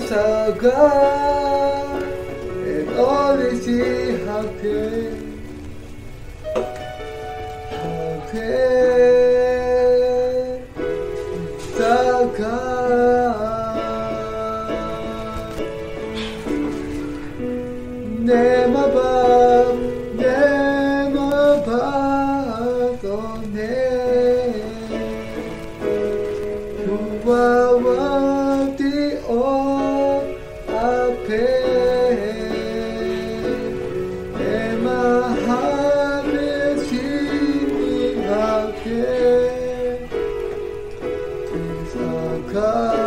God and all is happy. Never You are worthy of our praise, and my heart is singing again. It's our God.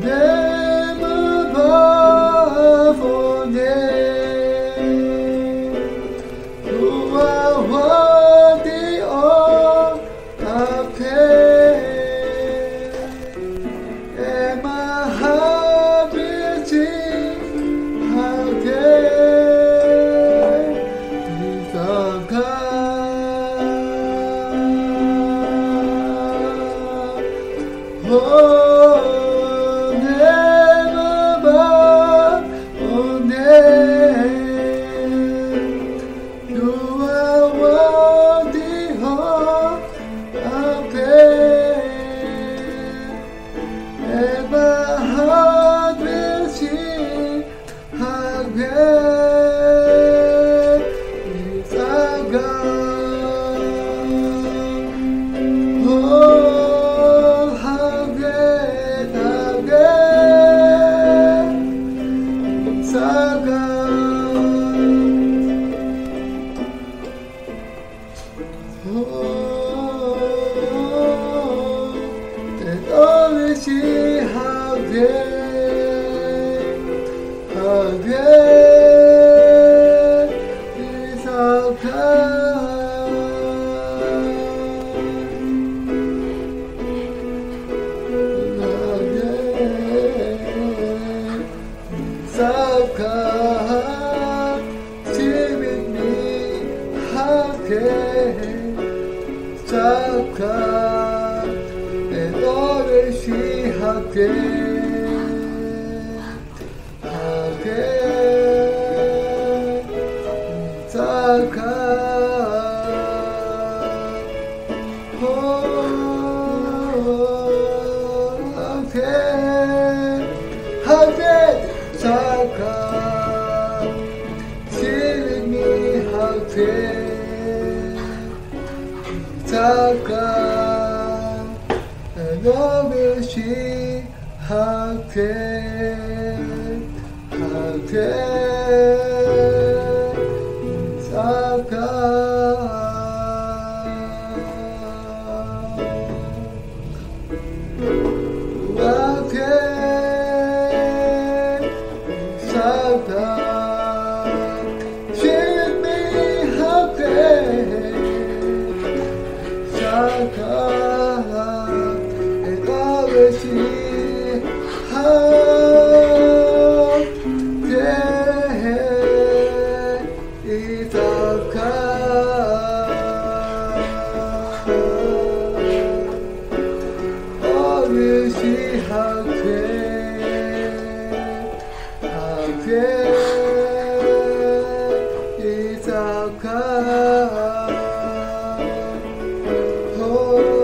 Never above all name. You are worthy of our praise, and my heart will sing again. It's our God. Oh, never above all name. You are worthy of our praise, and my heart will sing again. It's our God. Oh, how great, how great. It's our God. Oh, and only see how great is our God. How great is our God. Sing with me, how great. God, and always see how great, is our God. Oh, how great is our God. Sing with me, how great. Our God, and always see how great is our God. How great is our God. Sing me how great. Our God, and always see how great is our God. Always see how great is our God. Oh,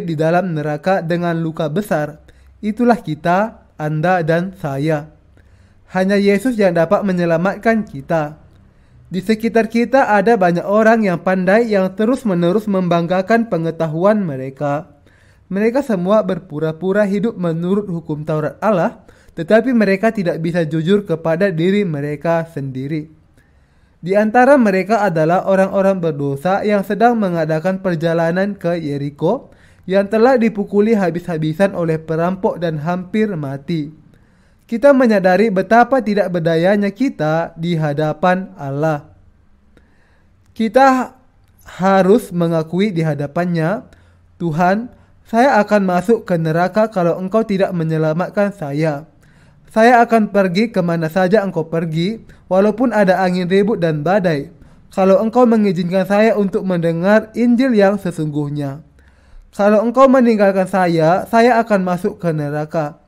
di dalam neraka dengan luka besar. Itulah kita, Anda dan saya. Hanya Yesus yang dapat menyelamatkan kita. Di sekitar kita ada banyak orang yang pandai yang terus-menerus membanggakan pengetahuan mereka. Mereka semua berpura-pura hidup menurut hukum Taurat Allah, tetapi mereka tidak bisa jujur kepada diri mereka sendiri. Di antara mereka adalah orang-orang berdosa yang sedang mengadakan perjalanan ke Yeriko, yang telah dipukuli habis-habisan oleh perampok dan hampir mati. Kita menyadari betapa tidak berdayanya kita di hadapan Allah. Kita harus mengakui di hadapannya, Tuhan, saya akan masuk ke neraka kalau Engkau tidak menyelamatkan saya. Saya akan pergi kemana saja Engkau pergi, walaupun ada angin ribut dan badai, kalau Engkau mengizinkan saya untuk mendengar Injil yang sesungguhnya. Kalau Engkau meninggalkan saya akan masuk ke neraka.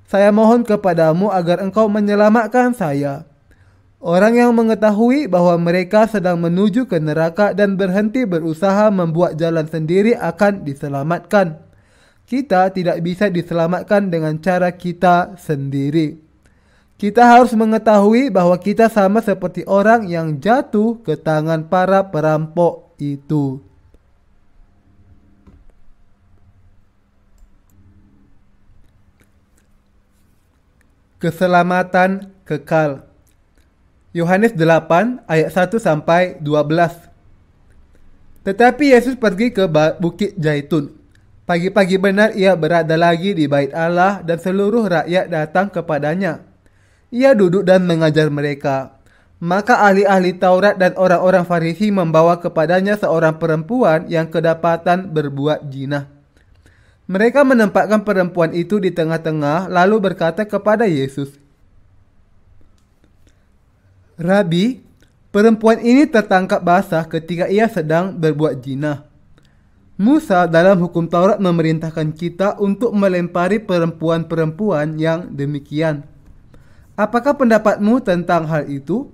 Saya mohon kepadamu agar Engkau menyelamatkan saya. Orang yang mengetahui bahwa mereka sedang menuju ke neraka dan berhenti berusaha membuat jalan sendiri akan diselamatkan. Kita tidak bisa diselamatkan dengan cara kita sendiri. Kita harus mengetahui bahwa kita sama seperti orang yang jatuh ke tangan para perampok itu. Keselamatan kekal. Yohanes 8 ayat 1 sampai 12. Tetapi Yesus pergi ke Bukit Zaitun. Pagi-pagi benar ia berada lagi di bait Allah dan seluruh rakyat datang kepadanya. Ia duduk dan mengajar mereka. Maka ahli-ahli Taurat dan orang-orang Farisi membawa kepadanya seorang perempuan yang kedapatan berbuat zina. Mereka menempatkan perempuan itu di tengah-tengah lalu berkata kepada Yesus, Rabi, perempuan ini tertangkap basah ketika ia sedang berbuat zina. Musa dalam hukum Taurat memerintahkan kita untuk melempari perempuan-perempuan yang demikian. Apakah pendapatmu tentang hal itu?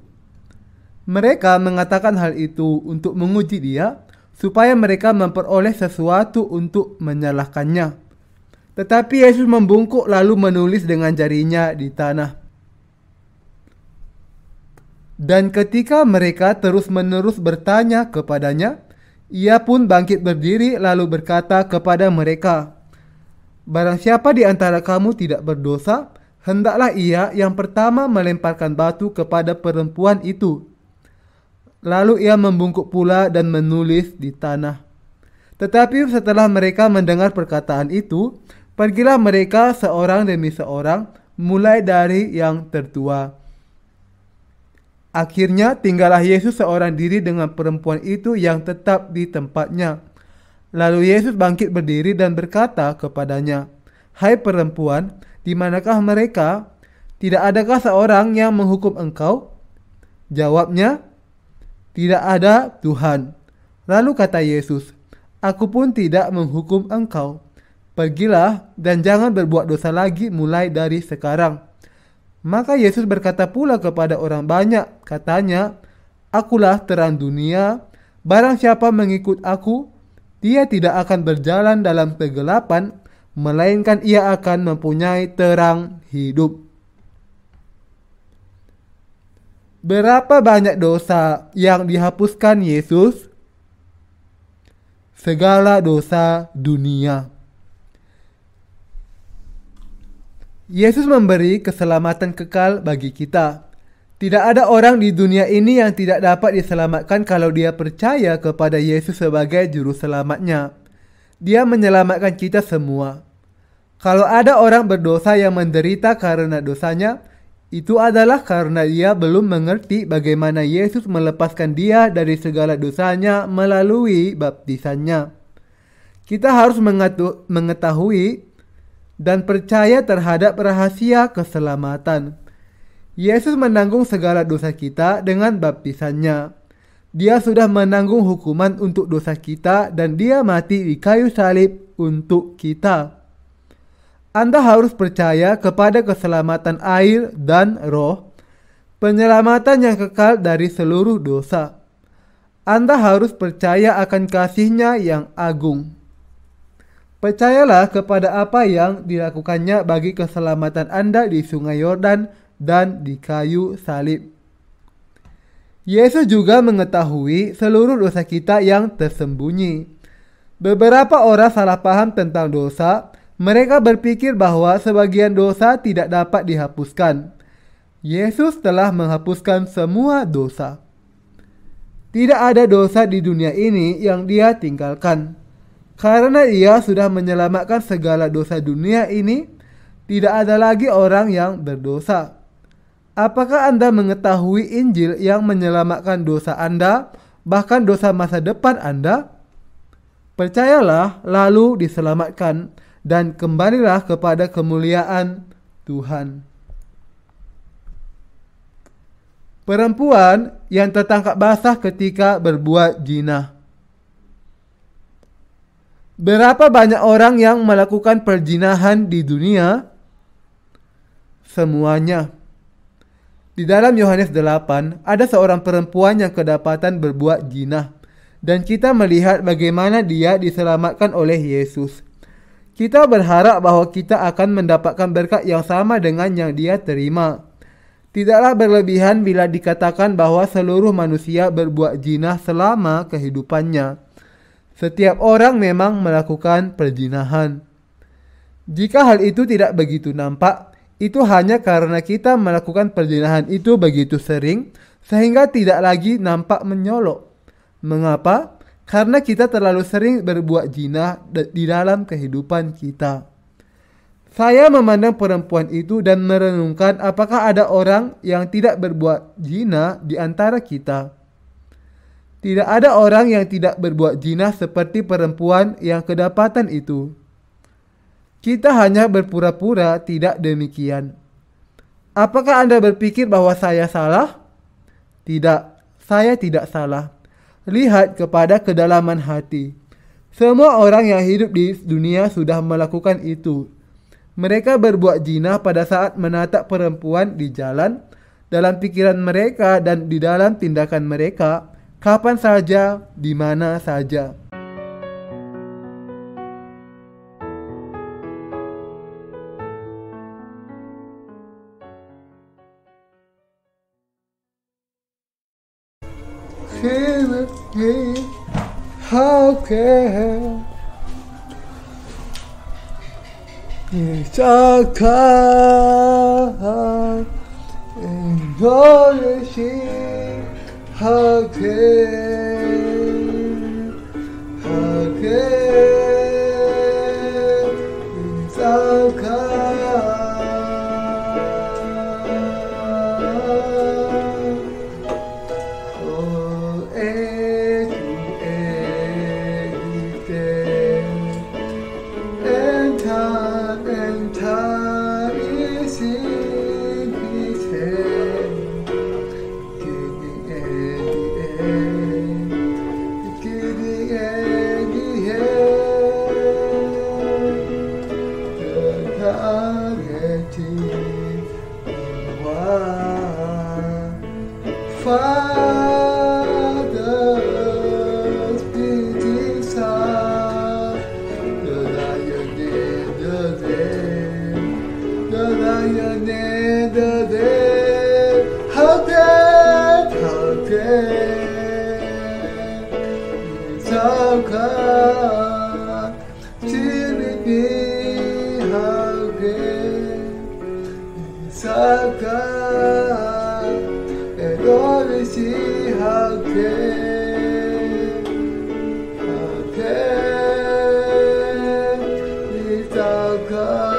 Mereka mengatakan hal itu untuk menguji dia, supaya mereka memperoleh sesuatu untuk menyalahkannya. Tetapi Yesus membungkuk lalu menulis dengan jarinya di tanah. Dan ketika mereka terus-menerus bertanya kepadanya, ia pun bangkit berdiri lalu berkata kepada mereka, Barang siapa di antara kamu tidak berdosa, hendaklah ia yang pertama melemparkan batu kepada perempuan itu. Lalu ia membungkuk pula dan menulis di tanah. Tetapi setelah mereka mendengar perkataan itu, pergilah mereka seorang demi seorang, mulai dari yang tertua. Akhirnya tinggallah Yesus seorang diri dengan perempuan itu yang tetap di tempatnya. Lalu Yesus bangkit berdiri dan berkata kepadanya, Hai perempuan, di manakah mereka? Tidak adakah seorang yang menghukum engkau? Jawabnya, Tidak ada, Tuhan. Lalu kata Yesus, Aku pun tidak menghukum engkau. Pergilah dan jangan berbuat dosa lagi mulai dari sekarang. Maka Yesus berkata pula kepada orang banyak, katanya, Akulah terang dunia, barang siapa mengikut aku, dia tidak akan berjalan dalam kegelapan, melainkan ia akan mempunyai terang hidup. Berapa banyak dosa yang dihapuskan Yesus? Segala dosa dunia. Yesus memberi keselamatan kekal bagi kita. Tidak ada orang di dunia ini yang tidak dapat diselamatkan kalau dia percaya kepada Yesus sebagai juru selamatnya. Dia menyelamatkan kita semua. Kalau ada orang berdosa yang menderita karena dosanya, itu adalah karena dia belum mengerti bagaimana Yesus melepaskan dia dari segala dosanya melalui baptisannya. Kita harus mengetahui dan percaya terhadap rahasia keselamatan. Yesus menanggung segala dosa kita dengan baptisannya. Dia sudah menanggung hukuman untuk dosa kita dan dia mati di kayu salib untuk kita. Anda harus percaya kepada keselamatan air dan roh, penyelamatan yang kekal dari seluruh dosa. Anda harus percaya akan kasih-Nya yang agung. Percayalah kepada apa yang dilakukannya bagi keselamatan Anda di Sungai Yordan dan di kayu salib. Yesus juga mengetahui seluruh dosa kita yang tersembunyi. Beberapa orang salah paham tentang dosa. Mereka berpikir bahwa sebagian dosa tidak dapat dihapuskan. Yesus telah menghapuskan semua dosa. Tidak ada dosa di dunia ini yang Dia tinggalkan. Karena Ia sudah menyelamatkan segala dosa dunia ini, tidak ada lagi orang yang berdosa. Apakah Anda mengetahui Injil yang menyelamatkan dosa Anda, bahkan dosa masa depan Anda? Percayalah, lalu diselamatkan, dan kembalilah kepada kemuliaan Tuhan. Perempuan yang tertangkap basah ketika berbuat zina. Berapa banyak orang yang melakukan perzinahan di dunia? Semuanya. Di dalam Yohanes 8, ada seorang perempuan yang kedapatan berbuat zina. Dan kita melihat bagaimana dia diselamatkan oleh Yesus. Kita berharap bahwa kita akan mendapatkan berkat yang sama dengan yang dia terima. Tidaklah berlebihan bila dikatakan bahwa seluruh manusia berbuat zina selama kehidupannya. Setiap orang memang melakukan perzinahan. Jika hal itu tidak begitu nampak, itu hanya karena kita melakukan perzinahan itu begitu sering, sehingga tidak lagi nampak menyolok. Mengapa? Karena kita terlalu sering berbuat zina di dalam kehidupan kita. Saya memandang perempuan itu dan merenungkan apakah ada orang yang tidak berbuat zina di antara kita. Tidak ada orang yang tidak berbuat zina seperti perempuan yang kedapatan itu. Kita hanya berpura-pura tidak demikian. Apakah Anda berpikir bahwa saya salah? Tidak, saya tidak salah. Lihat kepada kedalaman hati. Semua orang yang hidup di dunia sudah melakukan itu. Mereka berbuat zina pada saat menatap perempuan di jalan, dalam pikiran mereka dan di dalam tindakan mereka, kapan saja, di mana saja. How can it's a car and all the shit? How can it's a car? Father's beating sound, the lion in the den, the lion in the den. How can it's all God, Timothy, how can it's all God, and all we see how can it's all God.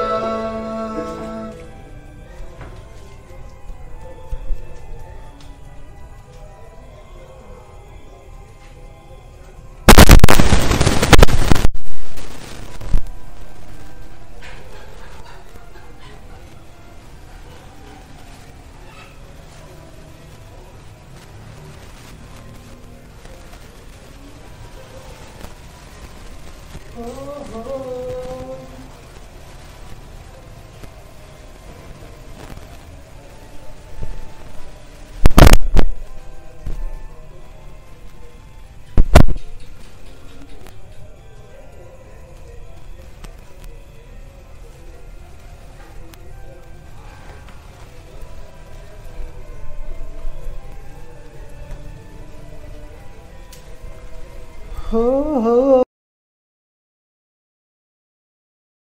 Oh, oh.